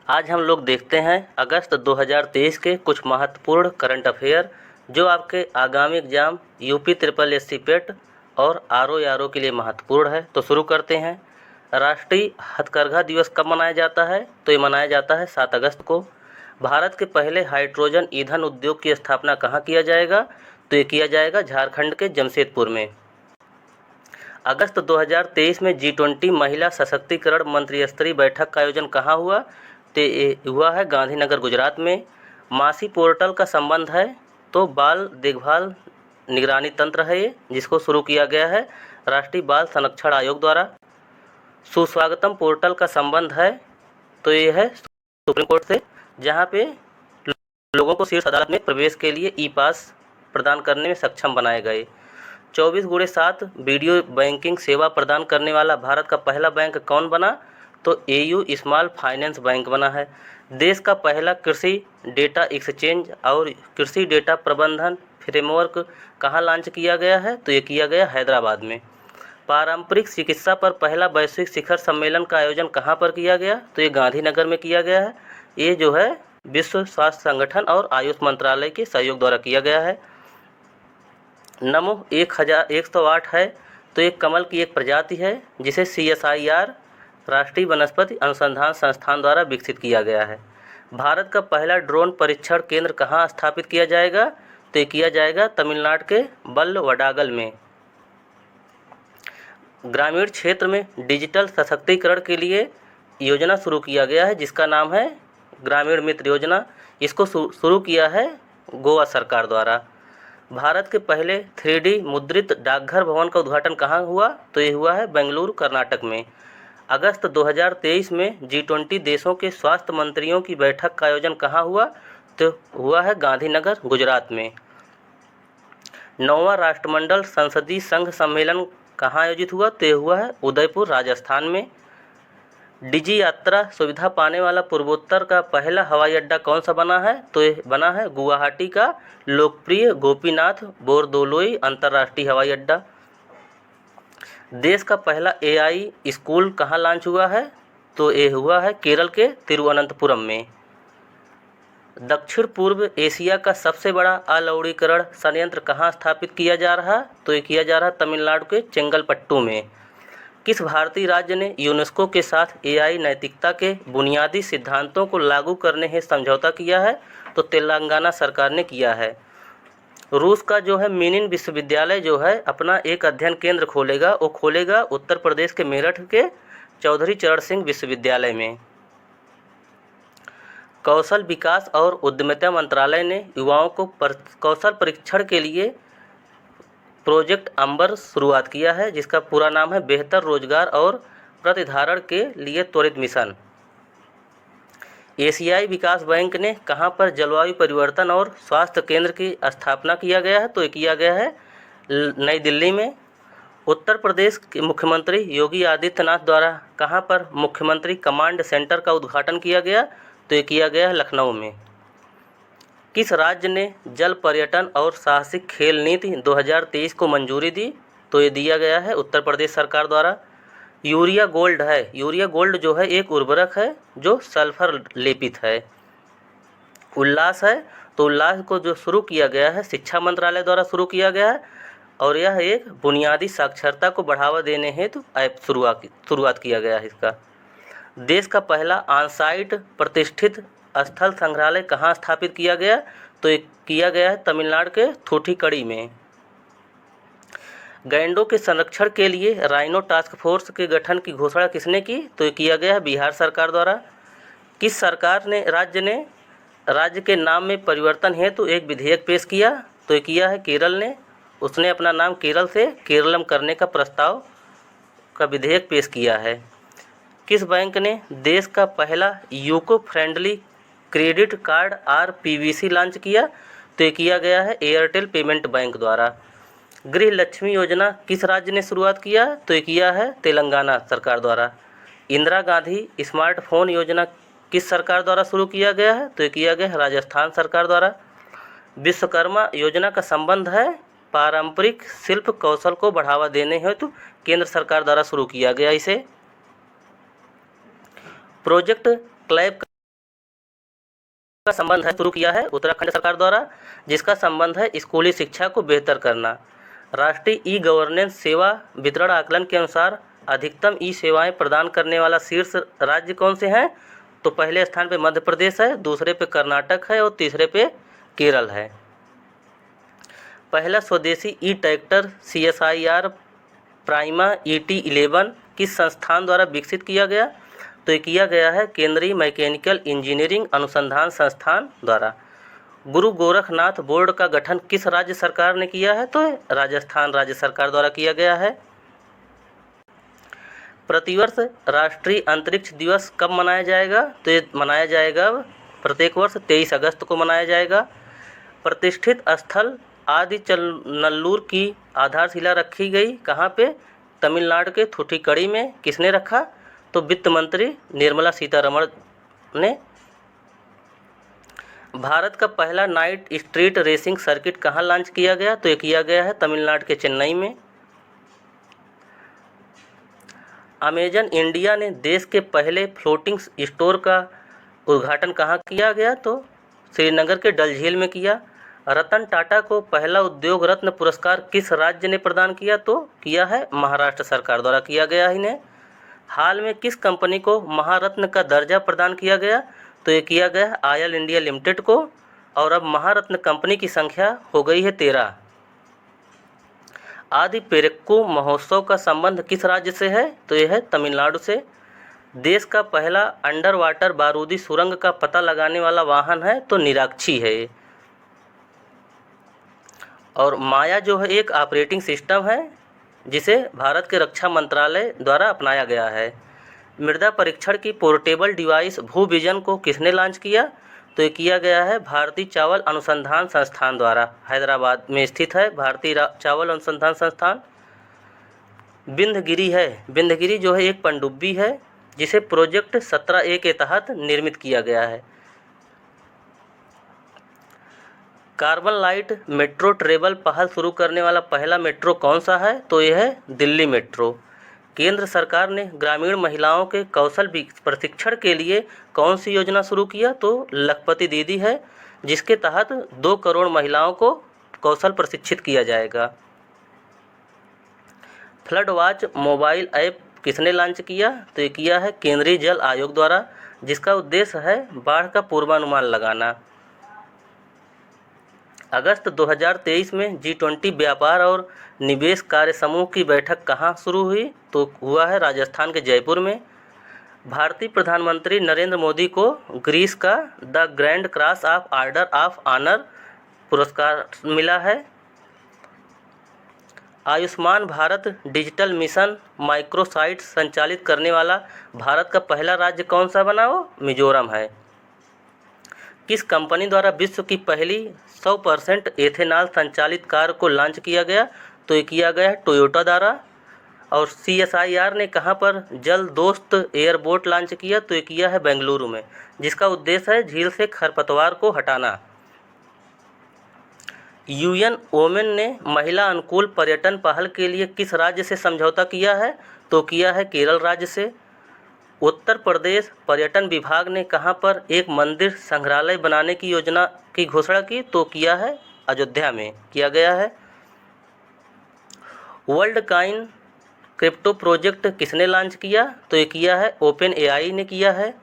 आज हम लोग देखते हैं अगस्त 2023 के कुछ महत्वपूर्ण करंट अफेयर जो आपके आगामी एग्जाम यूपी ट्रिपल एससी पेट और आरओ के लिए महत्वपूर्ण है। तो शुरू करते हैं। राष्ट्रीय हथकरघा दिवस कब मनाया जाता है? तो ये मनाया जाता है 7 अगस्त को। भारत के पहले हाइड्रोजन ईंधन उद्योग की स्थापना कहाँ किया जाएगा? तो ये किया जाएगा झारखंड के जमशेदपुर में। अगस्त 2023 में G20 महिला सशक्तिकरण मंत्रिस्तरीय बैठक का आयोजन कहाँ हुआ? तो ये हुआ है गांधीनगर, गुजरात में। मासी पोर्टल का संबंध है तो बाल देखभाल निगरानी तंत्र है ये, जिसको शुरू किया गया है राष्ट्रीय बाल संरक्षण आयोग द्वारा। सुस्वागतम पोर्टल का संबंध है तो ये है सुप्रीम कोर्ट से, जहाँ पे लोगों को शीर्ष अदालत में प्रवेश के लिए ई पास प्रदान करने में सक्षम बनाए गए। 24/7 वीडियो बैंकिंग सेवा प्रदान करने वाला भारत का पहला बैंक कौन बना? तो एयू स्मॉल फाइनेंस बैंक बना है। देश का पहला कृषि डेटा एक्सचेंज और कृषि डेटा प्रबंधन फ्रेमवर्क कहाँ लॉन्च किया गया है? तो ये किया गया हैदराबाद में। पारंपरिक चिकित्सा पर पहला वैश्विक शिखर सम्मेलन का आयोजन कहाँ पर किया गया? तो ये गांधीनगर में किया गया है। ये जो है विश्व स्वास्थ्य संगठन और आयुष मंत्रालय के सहयोग द्वारा किया गया है। नमो 1108 है तो एक कमल की एक प्रजाति है जिसे CSIR राष्ट्रीय वनस्पति अनुसंधान संस्थान द्वारा विकसित किया गया है। भारत का पहला ड्रोन परीक्षण केंद्र कहाँ स्थापित किया जाएगा? तो ये किया जाएगा तमिलनाडु के बल्लवडागल में। ग्रामीण क्षेत्र में डिजिटल सशक्तिकरण के लिए योजना शुरू किया गया है जिसका नाम है ग्रामीण मित्र योजना। इसको शुरू किया है गोवा सरकार द्वारा। भारत के पहले 3D मुद्रित डाकघर भवन का उद्घाटन कहाँ हुआ? तो ये हुआ है बेंगलुरु, कर्नाटक में। अगस्त 2023 में G20 देशों के स्वास्थ्य मंत्रियों की बैठक का आयोजन कहाँ हुआ? तो हुआ है गांधीनगर, गुजरात में। 9वां राष्ट्रमंडल संसदीय संघ सम्मेलन कहाँ आयोजित हुआ? तो ये हुआ है उदयपुर, राजस्थान में। डिजी यात्रा सुविधा पाने वाला पूर्वोत्तर का पहला हवाई अड्डा कौन सा बना है? तो ये बना है गुवाहाटी का लोकप्रिय गोपीनाथ बोरदोलोई अंतर्राष्ट्रीय हवाई अड्डा। देश का पहला AI स्कूल कहाँ लॉन्च हुआ है? तो ये हुआ है केरल के तिरुवनंतपुरम में। दक्षिण पूर्व एशिया का सबसे बड़ा अलौड़ीकरण संयंत्र कहाँ स्थापित किया जा रहा है? तो ये किया जा रहा है तमिलनाडु के चेंगलपट्टू में। किस भारतीय राज्य ने यूनेस्को के साथ AI नैतिकता के बुनियादी सिद्धांतों को लागू करने हेतु समझौता किया है? तो तेलंगाना सरकार ने किया है। रूस का जो है मिनिन विश्वविद्यालय जो है अपना एक अध्ययन केंद्र खोलेगा, वो खोलेगा उत्तर प्रदेश के मेरठ के चौधरी चरण सिंह विश्वविद्यालय में। कौशल विकास और उद्यमिता मंत्रालय ने युवाओं को कौशल परीक्षण के लिए प्रोजेक्ट अंबर शुरुआत किया है, जिसका पूरा नाम है बेहतर रोजगार और प्रतिधारण के लिए त्वरित मिशन। एशियाई विकास बैंक ने कहाँ पर जलवायु परिवर्तन और स्वास्थ्य केंद्र की स्थापना किया गया है? तो ये किया गया है नई दिल्ली में। उत्तर प्रदेश के मुख्यमंत्री योगी आदित्यनाथ द्वारा कहाँ पर मुख्यमंत्री कमांड सेंटर का उद्घाटन किया गया? तो ये किया गया है लखनऊ में। किस राज्य ने जल पर्यटन और साहसिक खेल नीति 2023 को मंजूरी दी? तो ये दिया गया है उत्तर प्रदेश सरकार द्वारा। यूरिया गोल्ड है, यूरिया गोल्ड जो है एक उर्वरक है जो सल्फर लेपित है। उल्लास है तो उल्लास को जो शुरू किया गया है शिक्षा मंत्रालय द्वारा शुरू किया गया है और यह एक बुनियादी साक्षरता को बढ़ावा देने हेतु ऐप शुरुआत किया गया है इसका। देश का पहला ऑनसाइट प्रतिष्ठित स्थल संग्रहालय कहाँ स्थापित किया गया? तो ये किया गया है तमिलनाडु के थूथुक्कुडी में। गैंडों के संरक्षण के लिए राइनो टास्क फोर्स के गठन की घोषणा किसने की? तो ये किया गया है बिहार सरकार द्वारा। किस सरकार ने राज्य के नाम में परिवर्तन हेतु एक विधेयक पेश किया? तो ये किया है केरल ने। उसने अपना नाम केरल से केरलम करने का प्रस्ताव का विधेयक पेश किया है। किस बैंक ने देश का पहला UCO friendly credit card RPVC launch किया? तो ये किया गया है एयरटेल पेमेंट बैंक द्वारा। गृह लक्ष्मी योजना किस राज्य ने शुरुआत किया? तो ये किया है तेलंगाना सरकार द्वारा। इंदिरा गांधी स्मार्टफोन योजना किस सरकार द्वारा शुरू किया गया है? तो ये किया गया है राजस्थान सरकार द्वारा। विश्वकर्मा योजना का संबंध है पारंपरिक शिल्प कौशल को बढ़ावा देने हेतु केंद्र सरकार द्वारा शुरू किया गया इसे। प्रोजेक्ट क्लैप का संबंध है शुरू किया है उत्तराखंड सरकार द्वारा, जिसका संबंध है स्कूली शिक्षा को बेहतर करना। राष्ट्रीय ई गवर्नेंस सेवा वितरण आकलन के अनुसार अधिकतम ई सेवाएं प्रदान करने वाला शीर्ष राज्य कौन से हैं? तो पहले स्थान पे मध्य प्रदेश है, दूसरे पे कर्नाटक है और तीसरे पे केरल है। पहला स्वदेशी ई ट्रैक्टर CSIR प्राइमा ET11 किस संस्थान द्वारा विकसित किया गया? तो ये किया गया है केंद्रीय मैकेनिकल इंजीनियरिंग अनुसंधान संस्थान द्वारा। गुरु गोरखनाथ बोर्ड का गठन किस राज्य सरकार ने किया है? तो राजस्थान राज्य सरकार द्वारा किया गया है। प्रतिवर्ष राष्ट्रीय अंतरिक्ष दिवस कब मनाया जाएगा? तो ये मनाया जाएगा प्रत्येक वर्ष 23 अगस्त को मनाया जाएगा। प्रतिष्ठित स्थल आदि नल्लूर की आधारशिला रखी गई कहाँ पे? तमिलनाडु के थूथुक्कुडी में। किसने रखा? तो वित्त मंत्री निर्मला सीतारमण ने। भारत का पहला नाइट स्ट्रीट रेसिंग सर्किट कहाँ लॉन्च किया गया? तो ये किया गया है तमिलनाडु के चेन्नई में। अमेजन इंडिया ने देश के पहले फ्लोटिंग स्टोर का उद्घाटन कहाँ किया गया? तो श्रीनगर के डल झील में किया। रतन टाटा को पहला उद्योग रत्न पुरस्कार किस राज्य ने प्रदान किया? तो किया है महाराष्ट्र सरकार द्वारा किया गया इन्हें। हाल में किस कंपनी को महारत्न का दर्जा प्रदान किया गया? तो ये किया गया ऑयल इंडिया लिमिटेड को। और अब महारत्न कंपनी की संख्या हो गई है 13। आदि पेरिक्कू महोत्सव का संबंध किस राज्य से है? तो यह है तमिलनाडु से। देश का पहला अंडर वाटर बारूदी सुरंग का पता लगाने वाला वाहन है तो निराक्षी है। और माया जो है एक ऑपरेटिंग सिस्टम है जिसे भारत के रक्षा मंत्रालय द्वारा अपनाया गया है। मृदा परीक्षण की पोर्टेबल डिवाइस भू विजन को किसने लॉन्च किया? तो ये किया गया है भारतीय चावल अनुसंधान संस्थान द्वारा। हैदराबाद में स्थित है भारतीय चावल अनुसंधान संस्थान। विंध्यगिरी है, विंध्यगिरी जो है एक पनडुब्बी है जिसे प्रोजेक्ट 17A के तहत निर्मित किया गया है। कार्बन लाइट मेट्रो ट्रेवल पहल शुरू करने वाला पहला मेट्रो कौन सा है? तो यह है दिल्ली मेट्रो। केंद्र सरकार ने ग्रामीण महिलाओं के कौशल प्रशिक्षण के लिए कौन सी योजना शुरू किया? तो लखपति दीदी है, जिसके तहत 2 करोड़ महिलाओं को कौशल प्रशिक्षित किया जाएगा। फ्लड वॉच मोबाइल ऐप किसने लॉन्च किया? तो ये किया है केंद्रीय जल आयोग द्वारा, जिसका उद्देश्य है बाढ़ का पूर्वानुमान लगाना। अगस्त 2023 में G20 व्यापार और निवेश कार्य समूह की बैठक कहाँ शुरू हुई? तो हुआ है राजस्थान के जयपुर में। भारतीय प्रधानमंत्री नरेंद्र मोदी को ग्रीस का the grand cross of order of honour पुरस्कार मिला है। Ayushman Bharat digital mission microsite संचालित करने वाला भारत का पहला राज्य कौन सा बना? वो मिजोरम है। किस कंपनी द्वारा विश्व की पहली 100% एथेनॉल संचालित कार को लॉन्च किया गया? तो ये किया गया है टोयोटा द्वारा। और CSIR ने कहाँ पर जल दोस्त एयरबोट लॉन्च किया? तो ये किया है बेंगलुरु में, जिसका उद्देश्य है झील से खरपतवार को हटाना। UN वोमेन ने महिला अनुकूल पर्यटन पहल के लिए किस राज्य से समझौता किया है? तो किया है केरल राज्य से। उत्तर प्रदेश पर्यटन विभाग ने कहाँ पर एक मंदिर संग्रहालय बनाने की योजना की घोषणा की? तो किया है अयोध्या में किया गया है। वर्ल्ड कॉइन क्रिप्टो प्रोजेक्ट किसने लॉन्च किया? तो ये किया है OpenAI ने किया है।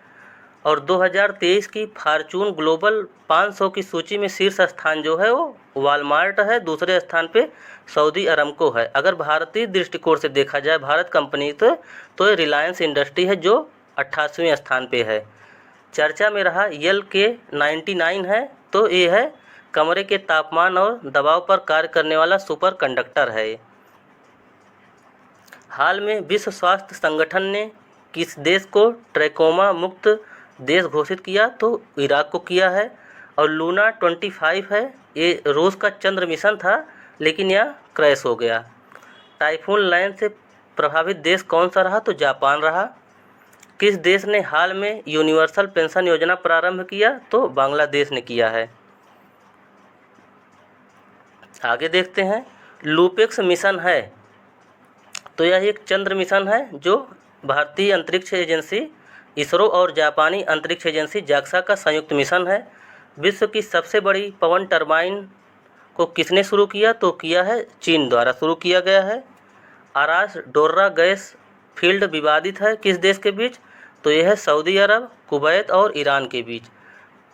और 2023 की फॉर्च्यून ग्लोबल 500 की सूची में शीर्ष स्थान जो है वो वॉलमार्ट है, दूसरे स्थान पे सऊदी अरमको है। अगर भारतीय दृष्टिकोण से देखा जाए भारत कंपनी तो ये रिलायंस इंडस्ट्री है जो 88वें स्थान पे है। चर्चा में रहा LK99 है, तो ये है कमरे के तापमान और दबाव पर कार्य करने वाला सुपर कंडक्टर है। हाल में विश्व स्वास्थ्य संगठन ने किस देश को ट्रैकोमा मुक्त देश घोषित किया? तो इराक को किया है। और लूना 25 है, ये रूस का चंद्र मिशन था लेकिन यह क्रैश हो गया। टाइफून लैन से प्रभावित देश कौन सा रहा? तो जापान रहा। किस देश ने हाल में यूनिवर्सल पेंशन योजना प्रारंभ किया? तो बांग्लादेश ने किया है। आगे देखते हैं। लूपेक्स मिशन है, तो यह एक चंद्र मिशन है जो भारतीय अंतरिक्ष एजेंसी इसरो और जापानी अंतरिक्ष एजेंसी जाक्सा का संयुक्त मिशन है। विश्व की सबसे बड़ी पवन टरबाइन को किसने शुरू किया? तो किया है चीन द्वारा शुरू किया गया है। आरास डोर्रा गैस फील्ड विवादित है किस देश के बीच? तो यह है सऊदी अरब, कुवैत और ईरान के बीच।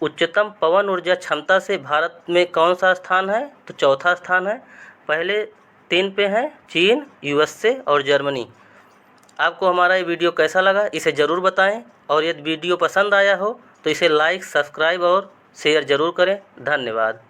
उच्चतम पवन ऊर्जा क्षमता से भारत में कौन सा स्थान है? तो चौथा स्थान है। पहले 3 पे हैं चीन, यूएसए और जर्मनी। आपको हमारा ये वीडियो कैसा लगा इसे ज़रूर बताएं, और यदि वीडियो पसंद आया हो तो इसे लाइक, सब्सक्राइब और शेयर ज़रूर करें। धन्यवाद।